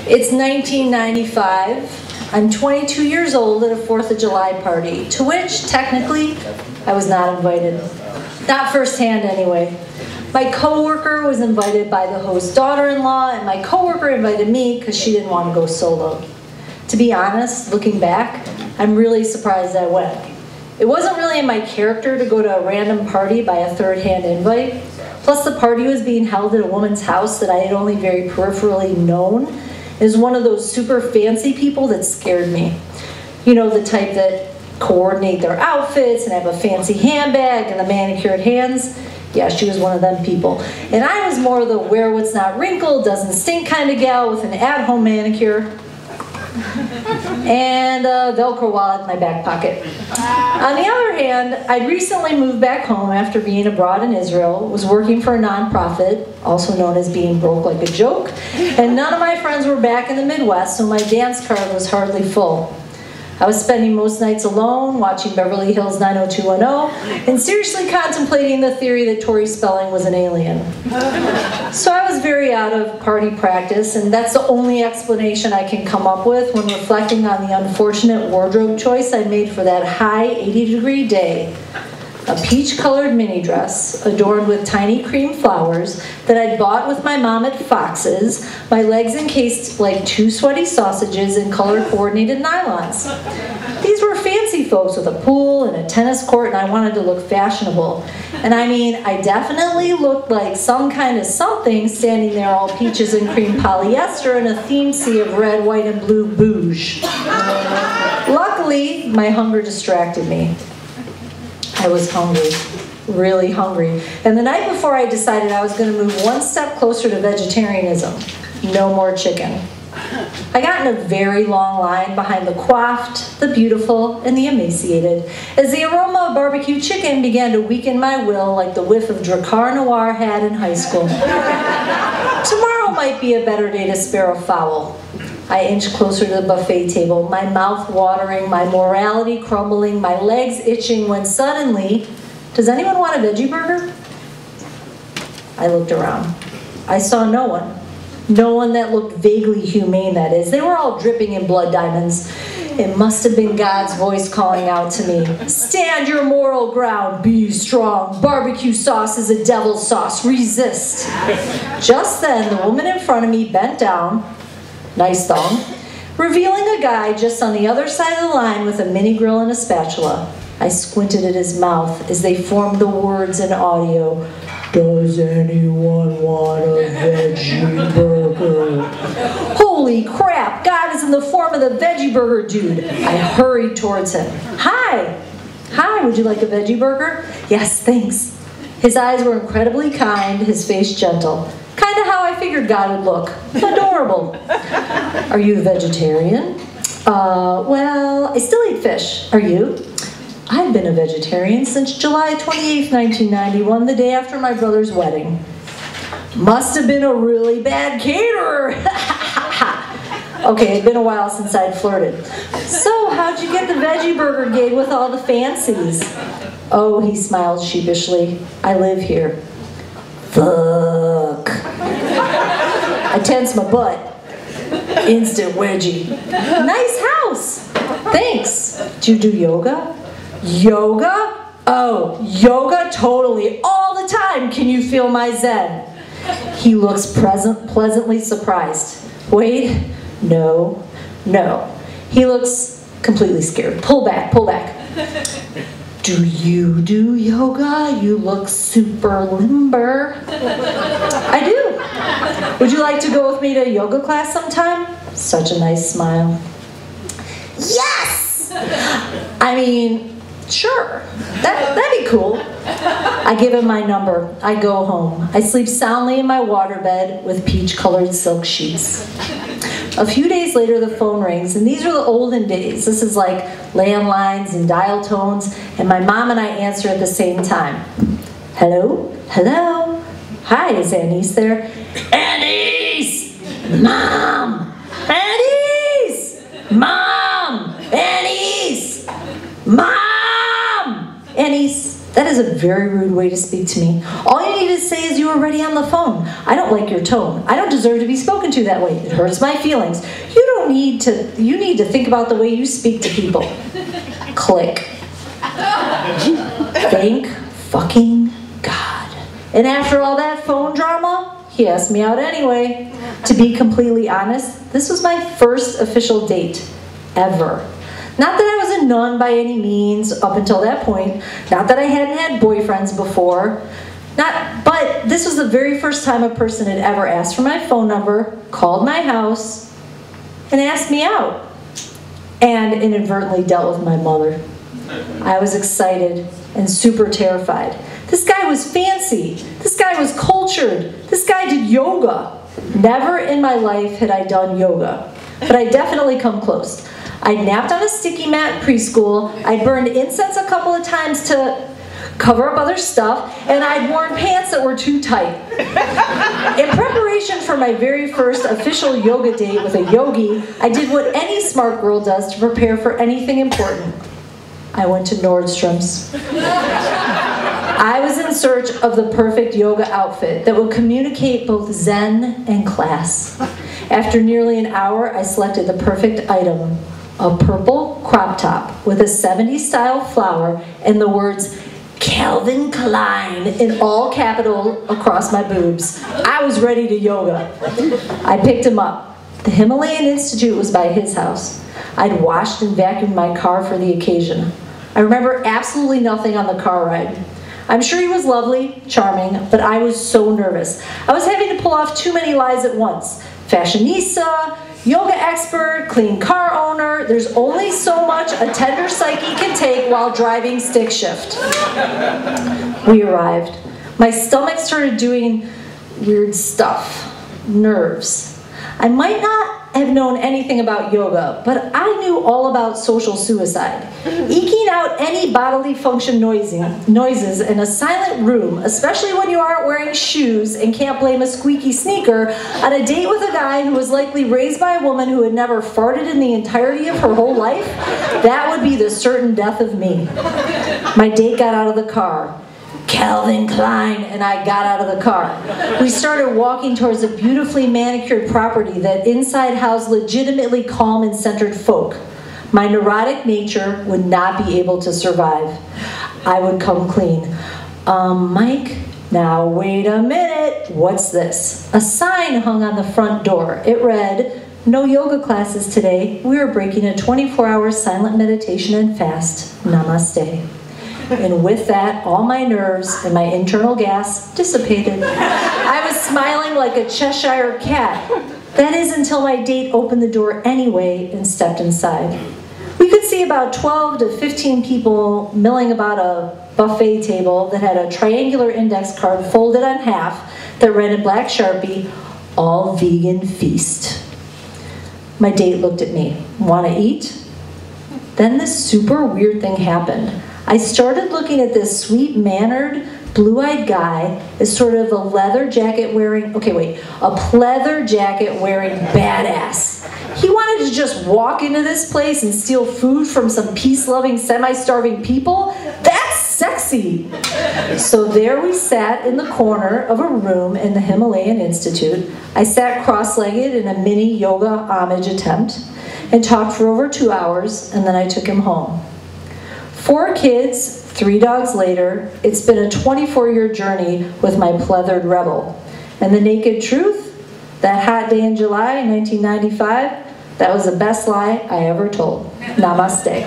It's 1995. I'm 22 years old at a 4th of July party, to which, technically, I was not invited. Not firsthand, anyway. My coworker was invited by the host's daughter-in-law, and my coworker invited me because she didn't want to go solo. To be honest, looking back, I'm really surprised I went. It wasn't really in my character to go to a random party by a third-hand invite. Plus, the party was being held at a woman's house that I had only very peripherally known. Is one of those super fancy people that scared me. You know, the type that coordinate their outfits and have a fancy handbag and the manicured hands. Yeah, she was one of them people. And I was more the wear what's not wrinkled, doesn't stink kind of gal with an at-home manicure and a Velcro wallet in my back pocket. On the other hand, I'd recently moved back home after being abroad in Israel, was working for a nonprofit, also known as being broke like a joke, and none of my friends were back in the Midwest, so my dance card was hardly full. I was spending most nights alone, watching Beverly Hills 90210, and seriously contemplating the theory that Tori Spelling was an alien. So I was very out of party practice, and that's the only explanation I can come up with when reflecting on the unfortunate wardrobe choice I made for that high 80-degree day. A peach-colored mini dress adorned with tiny cream flowers that I'd bought with my mom at Fox's, my legs encased like 2 sweaty sausages in color-coordinated nylons. These were fancy folks with a pool and a tennis court, and I wanted to look fashionable. And I mean, I definitely looked like some kind of something standing there all peaches and cream polyester in a theme sea of red, white, and blue bouge. Luckily, my hunger distracted me. I was hungry, really hungry. And the night before I decided I was going to move one step closer to vegetarianism. No more chicken. I got in a very long line behind the coiffed, the beautiful, and the emaciated, as the aroma of barbecue chicken began to weaken my will like the whiff of Drakkar Noir had in high school. Tomorrow might be a better day to spare a fowl. I inched closer to the buffet table, my mouth watering, my morality crumbling, my legs itching, when suddenly, does anyone want a veggie burger? I looked around. I saw no one. No one that looked vaguely humane, that is. They were all dripping in blood diamonds. It must have been God's voice calling out to me. Stand your moral ground, be strong. Barbecue sauce is a devil's sauce, resist. Just then, the woman in front of me bent down, nice thong, revealing a guy just on the other side of the line with a mini grill and a spatula. I squinted at his mouth as they formed the words in audio. Does anyone want a veggie burger? Holy crap, God is in the form of the veggie burger dude. I hurried towards him. Hi, would you like a veggie burger? Yes, thanks. His eyes were incredibly kind, his face gentle. Kind of how I figured God would look. Adorable. Are you a vegetarian? Well, I still eat fish. Are you? I've been a vegetarian since July 28, 1991, the day after my brother's wedding. Must have been a really bad caterer. Okay, it'd been a while since I'd flirted. So, how'd you get the veggie burger gig with all the fancies? Oh, he smiled sheepishly. I live here. Fuck. I tense my butt. Instant wedgie. Nice house. Thanks. Do you do yoga? Yoga? Oh, yoga? Totally. All the time. Can you feel my zen? He looks pleasantly surprised. Wait. No. He looks completely scared. Pull back. Do you do yoga? You look super limber. I do. Would you like to go with me to yoga class sometime? Such a nice smile. Yes! I mean, sure. That'd be cool. I give him my number. I go home. I sleep soundly in my waterbed with peach-colored silk sheets. A few days later, the phone rings, and these are the olden days. This is like landlines and dial tones, and my mom and I answer at the same time. Hello? Hello? Hi, is Annice there? Annice! Mom! Annice! Mom! Annice! Mom! Annice, that is a very rude way to speak to me. All you need you to say as you were already on the phone, I don't like your tone. I don't deserve to be spoken to that way. It hurts my feelings. You need to think about the way you speak to people. Click. Thank fucking God. And after all that phone drama, he asked me out anyway. To be completely honest, this was my first official date ever. Not that I was a nun by any means up until that point. Not that I hadn't had boyfriends before. But this was the very first time a person had ever asked for my phone number, called my house, and asked me out. And inadvertently dealt with my mother. I was excited and super terrified. This guy was fancy. This guy was cultured. This guy did yoga. Never in my life had I done yoga, but I definitely come close. I'd napped on a sticky mat in preschool. I'd burned incense a couple of times to cover up other stuff, and I'd worn pants that were too tight. In preparation for my very first official yoga date with a yogi, I did what any smart girl does to prepare for anything important. I went to Nordstrom's. I was in search of the perfect yoga outfit that would communicate both Zen and class. After nearly an hour, I selected the perfect item, a purple crop top with a 70s style flower and the words Calvin Klein in all capital across my boobs. I was ready to yoga. I picked him up. The Himalayan Institute was by his house. I'd washed and vacuumed my car for the occasion. I remember absolutely nothing on the car ride. I'm sure he was lovely, charming, but I was so nervous. I was having to pull off too many lies at once. Fashionista, yoga expert, clean car owner. There's only so much a tender psyche can take while driving stick shift. We arrived. My stomach started doing weird stuff. Nerves. I might not have known anything about yoga, but I knew all about social suicide. Eking out any bodily function noises in a silent room, especially when you aren't wearing shoes and can't blame a squeaky sneaker, on a date with a guy who was likely raised by a woman who had never farted in the entirety of her whole life, that would be the certain death of me. My date got out of the car. Calvin Klein and I got out of the car. We started walking towards a beautifully manicured property that inside housed legitimately calm and centered folk. My neurotic nature would not be able to survive. I would come clean. Mike, now wait a minute. What's this? A sign hung on the front door. It read, "No yoga classes today. We are breaking a 24-hour silent meditation and fast. Namaste." And with that, all my nerves and my internal gas dissipated. I was smiling like a Cheshire cat. That is until my date opened the door anyway and stepped inside. We could see about 12 to 15 people milling about a buffet table that had a triangular index card folded in half that read in black Sharpie, "All vegan feast." My date looked at me. "Wanna eat?" Then this super weird thing happened. I started looking at this sweet-mannered, blue-eyed guy as sort of a pleather jacket wearing badass. He wanted to just walk into this place and steal food from some peace-loving, semi-starving people? That's sexy! So there we sat in the corner of a room in the Himalayan Institute. I sat cross-legged in a mini yoga homage attempt and talked for over 2 hours, and then I took him home. 4 kids, 3 dogs later, it's been a 24-year journey with my pleathered rebel. And the naked truth, that hot day in July 1995, that was the best lie I ever told. Namaste.